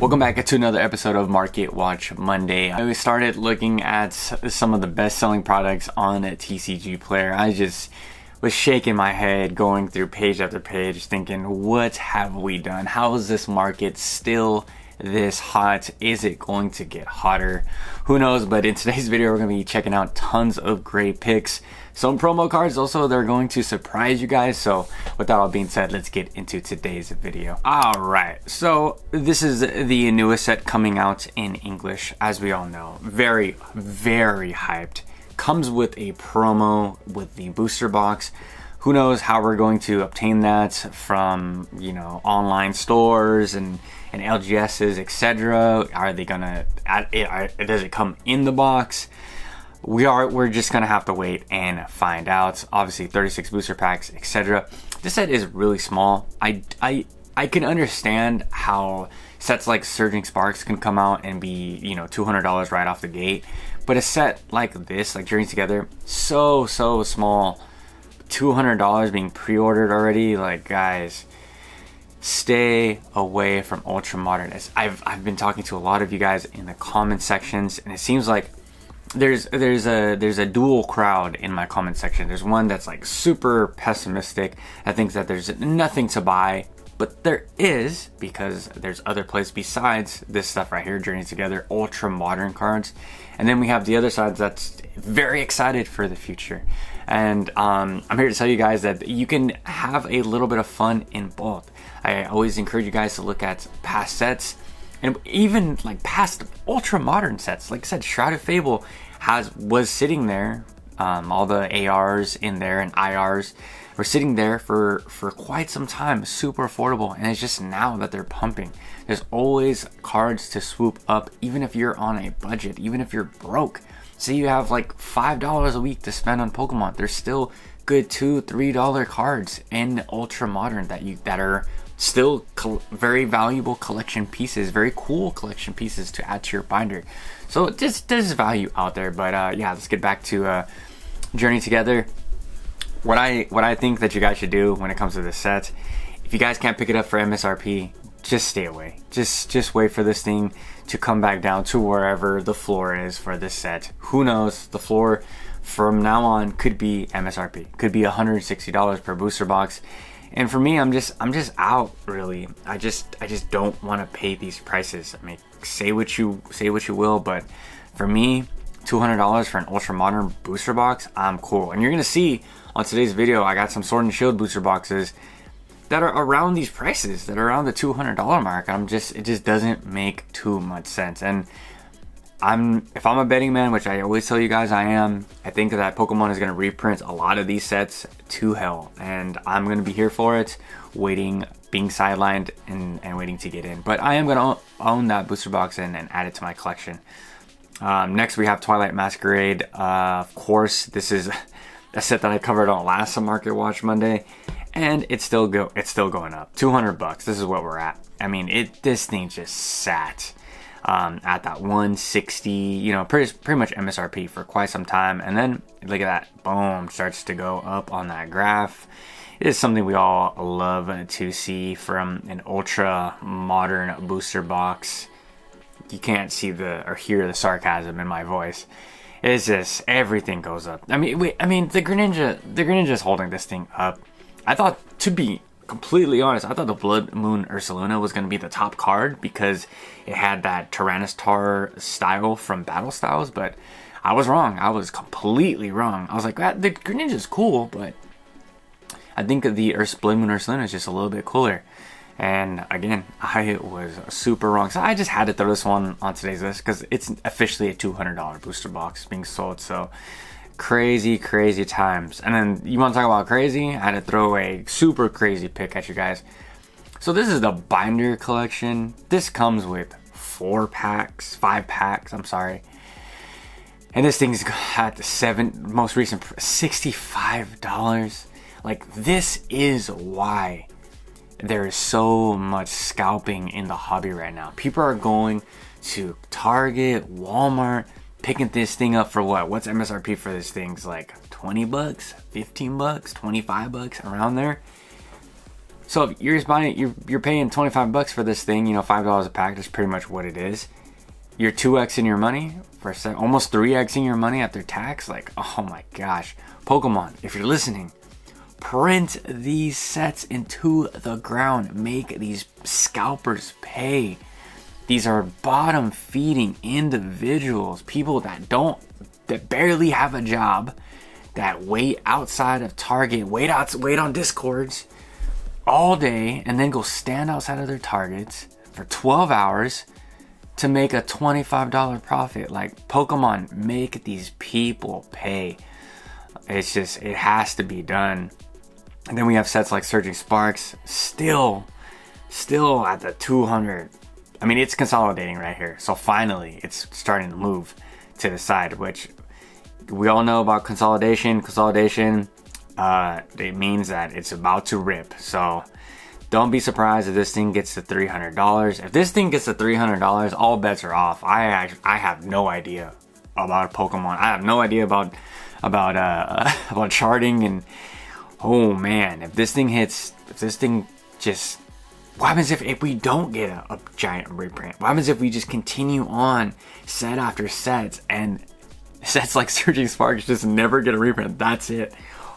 Welcome back to another episode of Market Watch Monday. We started looking at some of the best-selling products on a TCG Player. I just was shaking my head, going through page after page, thinking, what have we done? How is this market still this hot? Is it going to get hotter? Who knows? But in today's video, we're going to be checking out tons of great picks. Some promo cards also, they're going to surprise you guys. So with that all being said, let's get into today's video. All right, so this is the newest set coming out in English, as we all know. Very, very hyped. Comes with a promo with the booster box. Who knows how we're going to obtain that from, you know, online stores and LGSs, etc. Are they gonna does it come in the box? We're just gonna have to wait and find out. Obviously 36 booster packs, etc. This set is really small. I can understand how sets like Surging Sparks can come out and be, you know, $200 right off the gate, but a set like this, like Journey Together, so small, $200 being pre-ordered already. Like, guys, stay away from ultra modernists. I've been talking to a lot of you guys in the comment sections, and it seems like there's a dual crowd in my comment section. There's one that's like super pessimistic. I think that there's nothing to buy, but there is, because there's other places besides this stuff right here, Journey Together, ultra modern cards. And then we have the other side that's very excited for the future. And I'm here to tell you guys that you can have a little bit of fun in both. I always encourage you guys to look at past sets, and even like past ultra modern sets. Like I said, Shrouded Fable was sitting there. All the ARs in there and IRs were sitting there for quite some time, super affordable, and it's just now that they're pumping. There's always cards to swoop up, even if you're on a budget, even if you're broke. Say you have like $5 a week to spend on Pokemon, there's still good $2-3 cards in ultra modern that are still very valuable collection pieces, very cool collection pieces to add to your binder. So there's value out there. But yeah, let's get back to Journey Together. What I think that you guys should do when it comes to this set, if you guys can't pick it up for MSRP, just stay away. Just wait for this thing to come back down to wherever the floor is for this set. Who knows? The floor from now on could be MSRP, could be $160 per booster box. And for me, I'm just out, really. I just don't want to pay these prices. I mean, say what you will, but for me, $200 for an ultra modern booster box, I'm cool. And you're gonna see on today's video, I got some Sword and Shield booster boxes that are around these prices, that are around the $200 mark. It just doesn't make too much sense. And if I'm a betting man, which I always tell you guys I am, I think that Pokemon is going to reprint a lot of these sets to hell, and I'm going to be here for it, waiting, being sidelined, and waiting to get in. But I am going to own that booster box and add it to my collection. Next we have Twilight Masquerade. Of course, this is a set that I covered on last Market Watch Monday, and it's still going up. $200. This is what we're at. I mean, this thing just sat at that 160, you know, pretty much MSRP for quite some time, and then look at that, boom, starts to go up on that graph. It is something we all love to see from an ultra modern booster box. You can't see or hear the sarcasm in my voice. It's just, everything goes up. I mean, the Greninja's holding this thing up. I thought, to be completely honest, I thought the Blood Moon Ursaluna was going to be the top card because it had that Tyrannostar style from Battle Styles, but I was wrong. I was completely wrong. I was like, the Greninja's cool, but I think the Blood Moon Ursaluna is just a little bit cooler. And again, I was super wrong. So I just had to throw this one on today's list because it's officially a $200 booster box being sold. So crazy times. And then you want to talk about crazy? I had to throw a super crazy pick at you guys. So this is the binder collection. This comes with 5 packs, I'm sorry. And this thing's at the most recent $65. Like, this is why there is so much scalping in the hobby right now. People are going to Target, Walmart, picking this thing up for what? What's MSRP for this thing? It's like 20 bucks, 15 bucks, 25 bucks, around there. So if you're just buying it, you're paying 25 bucks for this thing, you know, $5 a pack. That's pretty much what it is. You're 2xing your money for almost 3xing your money after tax. Like, oh my gosh. Pokemon, if you're listening, print these sets into the ground. Make these scalpers pay. These are bottom feeding individuals, people that barely have a job, that wait outside of Target, wait on Discords all day, and then go stand outside of their Targets for 12 hours to make a $25 profit. Like, Pokemon, make these people pay. It's just, it has to be done. And then we have sets like Surging Sparks, still at the 200. I mean, it's consolidating right here. So finally, it's starting to move to the side, which we all know about consolidation. Consolidation, it means that it's about to rip. So don't be surprised if this thing gets to $300. If this thing gets to $300, all bets are off. I have no idea about Pokemon. I have no idea about charting, and oh man, if this thing just, what happens if we don't get a giant reprint? What happens if we just continue on set after sets, and sets like Surging Sparks just never get a reprint? That's it.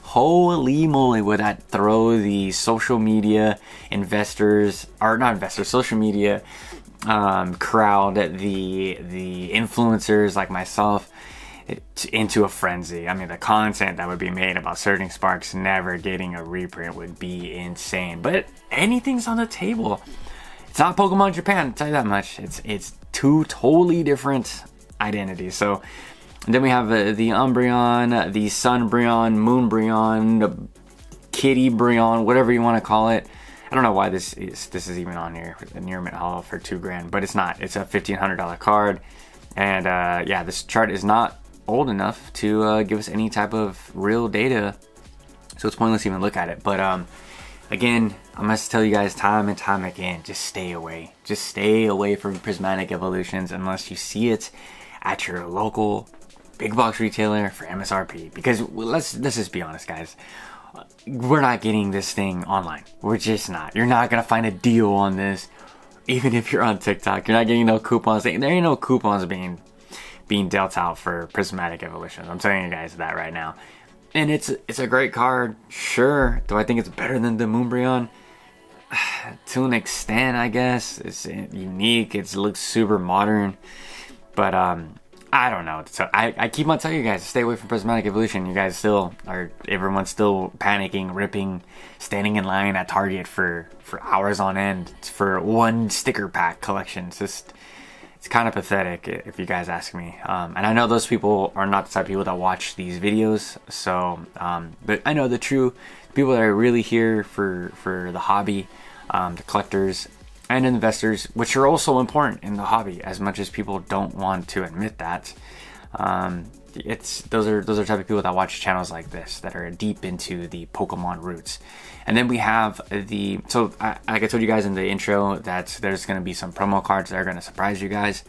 Holy moly, would that throw the social media investors, or not investors, social media crowd, the influencers like myself, into a frenzy. I mean, the content that would be made about Surging Sparks never getting a reprint would be insane. But anything's on the table. It's not Pokemon Japan, I'll tell you that much. It's two totally different identities. So then we have the Umbreon, the Sun Breon, Moon Breon, the Kitty Breon, whatever you want to call it. I don't know why this is even on here, the Near Mint Hollow for $2,000, but it's not. It's a $1,500 card, and yeah, this chart is not old enough to give us any type of real data, so it's pointless to even look at it. But again, I must tell you guys time and time again, just stay away. Just stay away from Prismatic evolutions unless you see it at your local big box retailer for MSRP. Because let's just be honest, guys. We're not getting this thing online. We're just not. You're not gonna find a deal on this. Even if you're on TikTok, you're not getting no coupons. There ain't no coupons being dealt out for Prismatic evolutions. I'm telling you guys that right now. And it's a great card, sure. Do I think it's better than the Moonbreon? To an extent, I guess. It's unique. It looks super modern. But I don't know. So I keep on telling you guys to stay away from Prismatic evolution. You guys everyone's still panicking, ripping, standing in line at Target for hours on end for one sticker pack collection. It's kind of pathetic, if you guys ask me. And I know those people are not the type of people that watch these videos. So, but I know the true people that are really here for the hobby, the collectors and investors, which are also important in the hobby, as much as people don't want to admit that. Those are the type of people that watch channels like this, that are deep into the Pokemon roots. And then we have like I told you guys in the intro, that there's going to be some promo cards that are going to surprise you guys.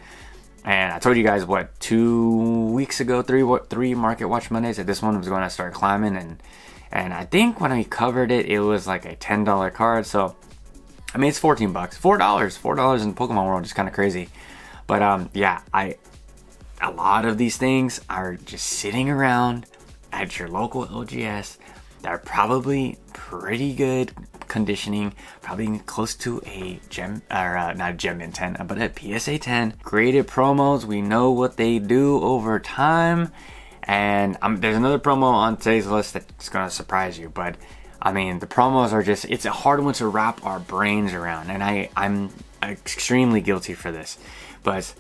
And I told you guys, 2 weeks ago, three Market Watch Mondays, that this one was going to start climbing. And I think when I covered it, it was like a $10 card. So, I mean, it's $14, $4 in Pokemon World is kind of crazy. But yeah, a lot of these things are just sitting around at your local LGS. They're probably pretty good conditioning, probably close to a gem, or not Gem Mint 10, but a PSA 10. Graded promos, we know what they do over time. And there's another promo on today's list that's going to surprise you. But I mean, the promos are just, it's a hard one to wrap our brains around. And I'm extremely guilty for this. But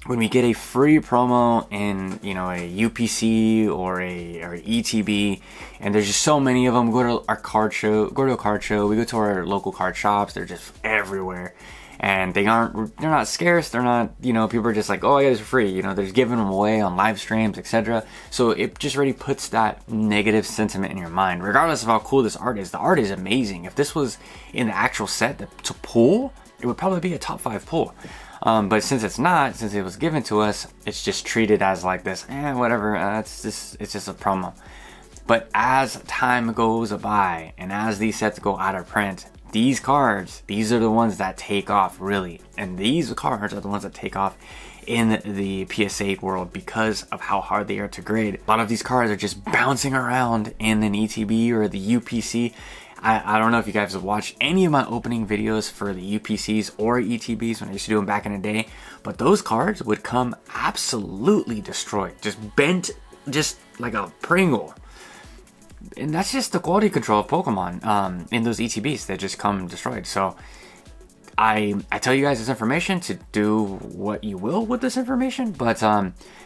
when we get a free promo in, you know, a UPC or a ETB, and there's just so many of them, go to a card show, we go to our local card shops, they're just everywhere. And they're not scarce, they're not, you know, people are just like, oh, I got this for free, you know, they're giving them away on live streams, etc. So it just really puts that negative sentiment in your mind, regardless of how cool this art is. The art is amazing. If this was in the actual set to pull, it would probably be a top 5 pull. But since it's not, since it was given to us, it's just treated as like this, whatever, it's just a promo. But as time goes by, and as these sets go out of print, these cards, these are the ones that take off really. And these cards are the ones that take off in the PSA world because of how hard they are to grade. A lot of these cards are just bouncing around in an ETB or the UPC. I don't know if you guys have watched any of my opening videos for the UPCs or ETBs when I used to do them back in the day, but those cards would come absolutely destroyed, just bent, just like a Pringle. And that's just the quality control of Pokemon in those ETBs. They just come destroyed. So I tell you guys this information to do what you will with this information, but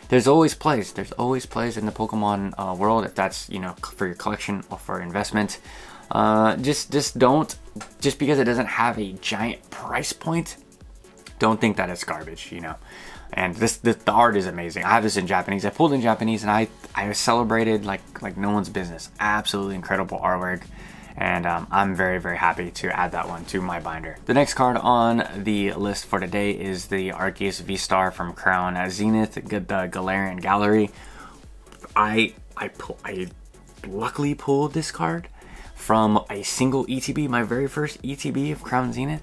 there's always plays. There's always plays in the Pokemon world, if that's, you know, for your collection or for investment. Just don't, just because it doesn't have a giant price point, don't think that it's garbage, you know. And the art is amazing. I have this in Japanese. I pulled in Japanese and I celebrated like no one's business. Absolutely incredible artwork. And I'm very, very happy to add that one to my binder. The next card on the list for today is the Arceus V-Star from Crown Zenith, the Galarian Gallery. I luckily pulled this card from a single ETB, my very first ETB of Crown Zenith.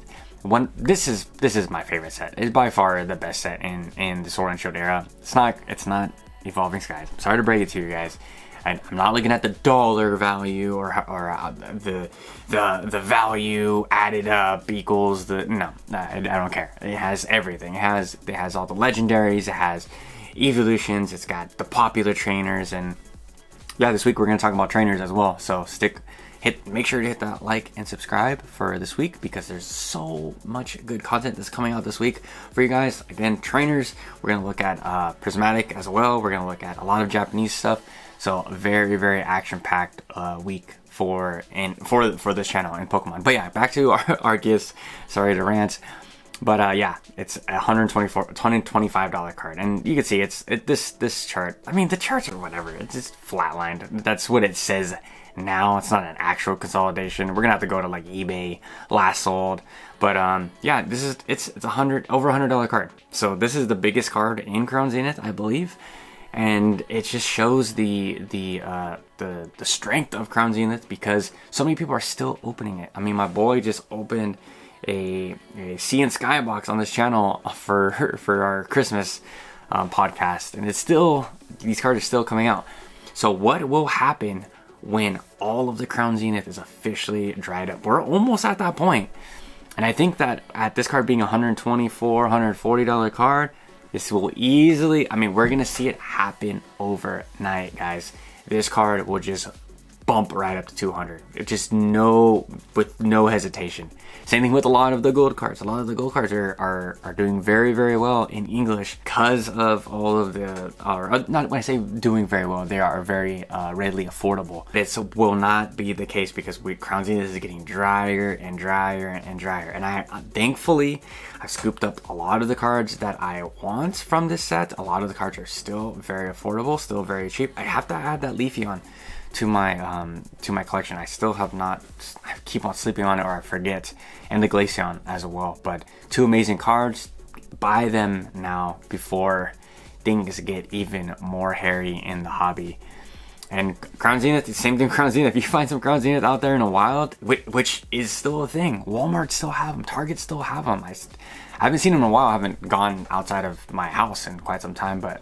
This is my favorite set. It's by far the best set in the Sword and Shield era. It's not Evolving Skies. I'm sorry to break it to you guys. I'm not looking at the dollar value or the value added up equals the I don't care. It has everything. It has all the legendaries. It has evolutions. It's got the popular trainers, and yeah, this week we're gonna talk about trainers as well. So make sure to hit that like and subscribe for this week, because there's so much good content that's coming out this week for you guys. Again, trainers, we're going to look at Prismatic as well. We're going to look at a lot of Japanese stuff. So very, very action-packed week for this channel in Pokemon. But yeah, back to Arceus. Sorry to rant. But yeah, it's a $125 card. And you can see this chart. I mean, the charts are whatever. It's just flatlined. That's what it says now. It's not an actual consolidation. We're gonna have to go to like eBay last sold. But yeah, it's over $100 card. So this is the biggest card in Crown Zenith, I believe. And it just shows the strength of Crown Zenith, because so many people are still opening it. I mean, my boy just opened a Sea and Sky box on this channel for our Christmas podcast, and these cards are still coming out. So what will happen when all of the Crown Zenith is officially dried up? We're almost at that point, and I think that at this card being $124, $140 card, this will easily, I mean, we're gonna see it happen overnight, guys. This card will just bump right up to 200. It just with no hesitation. Same thing with a lot of the gold cards. A lot of the gold cards are doing very, very well in English because of all of the, not when I say doing very well, they are very readily affordable. This will not be the case, because Crown Zenith is getting drier and drier and drier. And I thankfully, I've scooped up a lot of the cards that I want from this set. A lot of the cards are still very affordable, still very cheap. I have to add that Leafeon to my collection. I still have not. I keep on sleeping on it, or I forget. And the Glaceon as well. But two amazing cards. Buy them now before things get even more hairy in the hobby. And Crown Zenith, the same thing. Crown Zenith. If you find some Crown Zenith out there in the wild, which is still a thing, Walmart still have them. Target still have them. I haven't seen them in a while. I haven't gone outside of my house in quite some time. But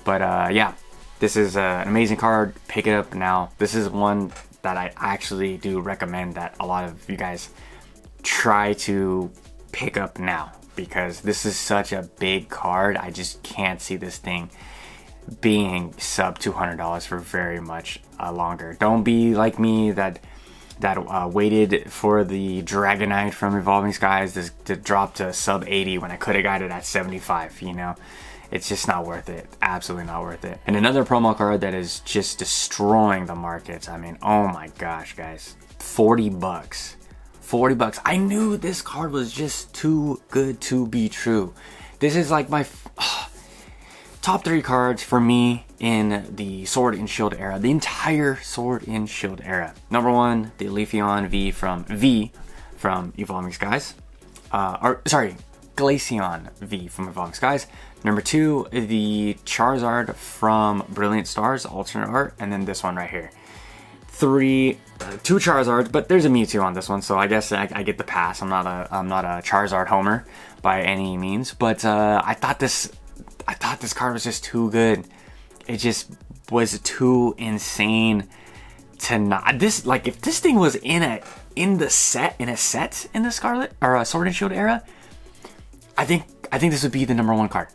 yeah. This is an amazing card. Pick it up now. This is one that I actually do recommend that a lot of you guys try to pick up now, because this is such a big card. I just can't see this thing being sub $200 for very much longer. Don't be like me that waited for the Dragonite from Evolving Skies to drop to sub 80 when I could have got it at 75, you know. It's just not worth it. Absolutely not worth it. And another promo card that is just destroying the markets. I mean, oh my gosh, guys. $40. $40. I knew this card was just too good to be true. This is like my top 3 cards for me in the Sword and Shield era. The entire Sword and Shield era. Number 1, the Leafeon V from Evolving Skies. Glaceon V from Evolving Skies. Number 2, the Charizard from Brilliant Stars, alternate art, and then this one right here. two Charizards, but there's a Mewtwo on this one, so I guess I get the pass. I'm not a Charizard homer by any means, but I thought this card was just too good. It just was too insane to not like if this thing was in a set in the Scarlet or Sword and Shield era. I think this would be the #1 card.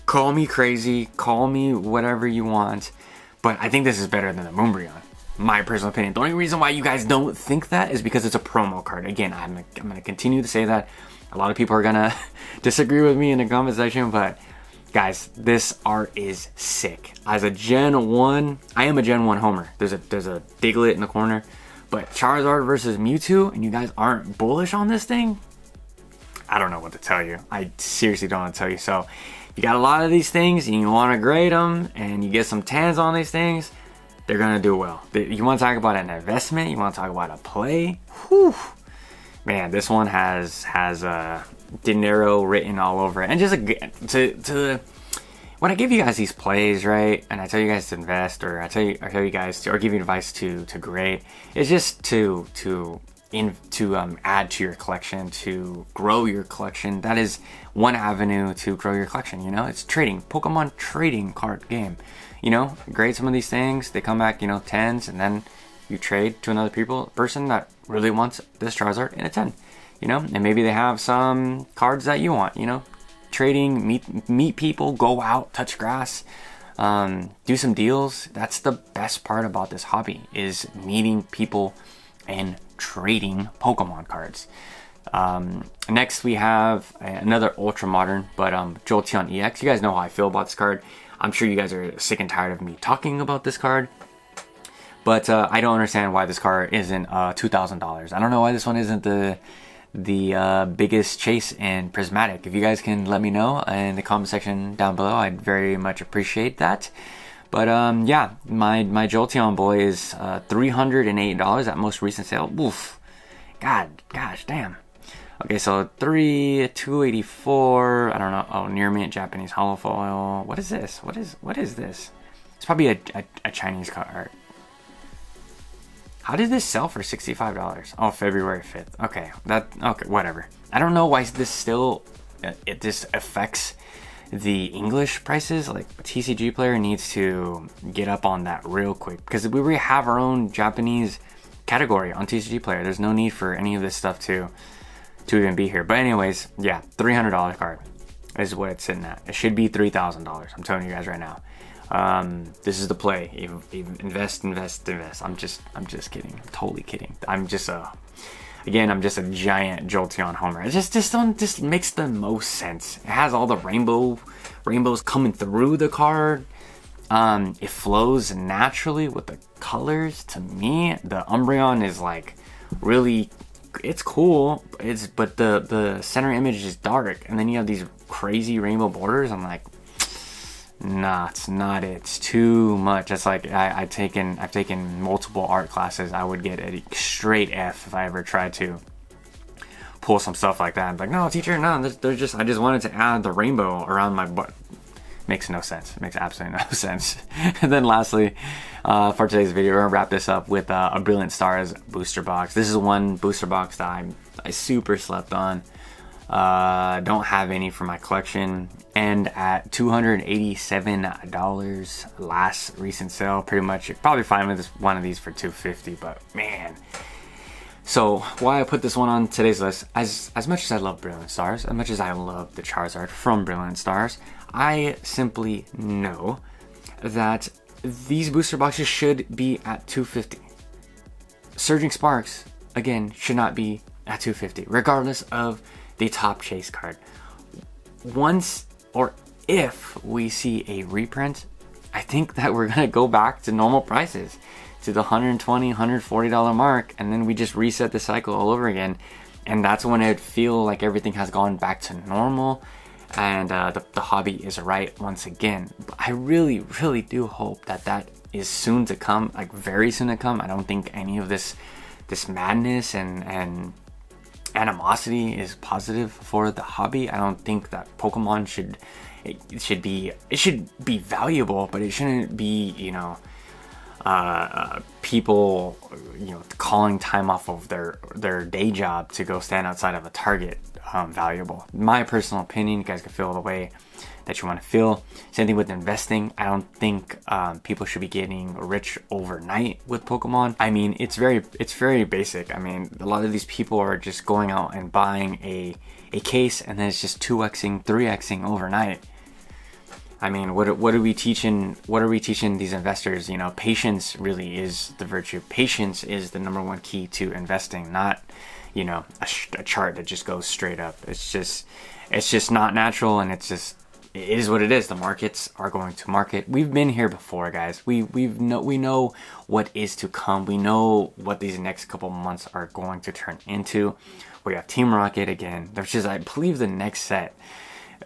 Call me crazy, call me whatever you want, but I think this is better than the Moonbreon. My personal opinion. The only reason why you guys don't think that is because it's a promo card. Again, I'm gonna continue to say that. A lot of people are gonna disagree with me in the comment section, but guys, this art is sick. As a Gen 1, I am a Gen 1 homer. There's a Diglett in the corner, but Charizard versus Mewtwo, and you guys aren't bullish on this thing? I don't know what to tell you. I seriously don't want to tell you. So, you got a lot of these things, and you want to grade them, and you get some tans on these things, they're gonna do well. You want to talk about an investment? You want to talk about a play? Whew. Man, this one has dinero written all over it. And just to when I give you guys these plays, right, and I tell you guys to invest, or I tell you guys to, or give you advice to grade, it's just to add to your collection, to grow your collection. That is one avenue to grow your collection. You know, it's trading, Pokemon trading card game. You know, grade some of these things, they come back, you know, 10s, and then you trade to another person that really wants this Charizard in a 10. You know, and maybe they have some cards that you want. You know, trading, meet people, go out, touch grass, do some deals. That's the best part about this hobby, is meeting people and trading Pokemon cards. Next we have another ultra modern, but Jolteon EX. You guys know how I feel about this card. I'm sure you guys are sick and tired of me talking about this card, but I don't understand why this card isn't $2,000. I don't know why this one isn't the biggest chase in Prismatic. If you guys can let me know in the comment section down below, I'd very much appreciate that. But yeah, my Jolteon boy is $308 at most recent sale. Oof, gosh damn. Okay, so 284. I don't know. Oh, near mint Japanese hollow foil. What is this? What is this? It's probably a Chinese card. How did this sell for $65? Oh, February 5th. Okay, whatever. I don't know why this still this affects the English prices. Like, a TCG player needs to get up on that real quick, because we already have our own Japanese category on TCG player. There's no need for any of this stuff to even be here. But anyways, yeah, $300 card is what it's sitting at. It should be $3,000. I'm telling you guys right now. This is the play. Invest. I'm just kidding. I'm totally kidding. I'm just a giant Jolteon homer. It just makes the most sense. It has all the rainbows coming through the card. It flows naturally with the colors. To me, the Umbreon is like really, it's cool. But the center image is dark, and then you have these crazy rainbow borders. I'm like, nah, it's not it. It's too much. It's like I've taken multiple art classes. I would get a straight F if I ever tried to pull some stuff like that. I'm like, no, teacher, no. I just wanted to add the rainbow around my butt. Makes no sense. It makes absolutely no sense. And then lastly, for today's video, we're gonna wrap this up with a Brilliant Stars booster box. This is one booster box that I super slept on. Don't have any for my collection, and at $287 last recent sale. Pretty much, you'd probably find one of these for $250, but man. So why I put this one on today's list, as much as I love Brilliant Stars, as much as I love the Charizard from Brilliant Stars, I simply know that these booster boxes should be at $250. Surging Sparks, again, should not be at $250, regardless of the top chase card. Once, or if we see a reprint, I think that we're gonna go back to normal prices, to the $120, $140 mark, and then we just reset the cycle all over again. And that's when it'd feel like everything has gone back to normal, and the hobby is right once again. But I really do hope that is soon to come, like very soon to come. I don't think any of this madness and animosity is positive for the hobby. I don't think that Pokemon should be valuable, but it shouldn't be, you know, people, you know, calling time off of their day job to go stand outside of a Target valuable. My personal opinion, you guys can feel the way that you want to feel. Same thing with investing. I don't think people should be getting rich overnight with Pokemon. I mean, it's very basic. I mean, a lot of these people are just going out and buying a case, and then it's just 2xing, 3xing overnight. I mean, what are we teaching? What are we teaching these investors? You know, patience really is the virtue. Patience is the number one key to investing, not, you know, a chart that just goes straight up. It's just not natural, and it is what it is. The markets are going to market. We've been here before, guys. We know what is to come. We know what these next couple months are going to turn into. We have Team Rocket again. There's just, I believe, the next set.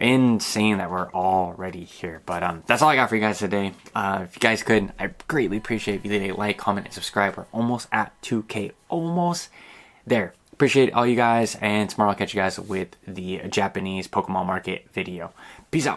Insane that we're already here. But that's all I got for you guys today. If you guys could, I greatly appreciate if you leave a like, comment, and subscribe. We're almost at 2K. Almost there. Appreciate all you guys, and tomorrow I'll catch you guys with the Japanese Pokemon market video. Peace out.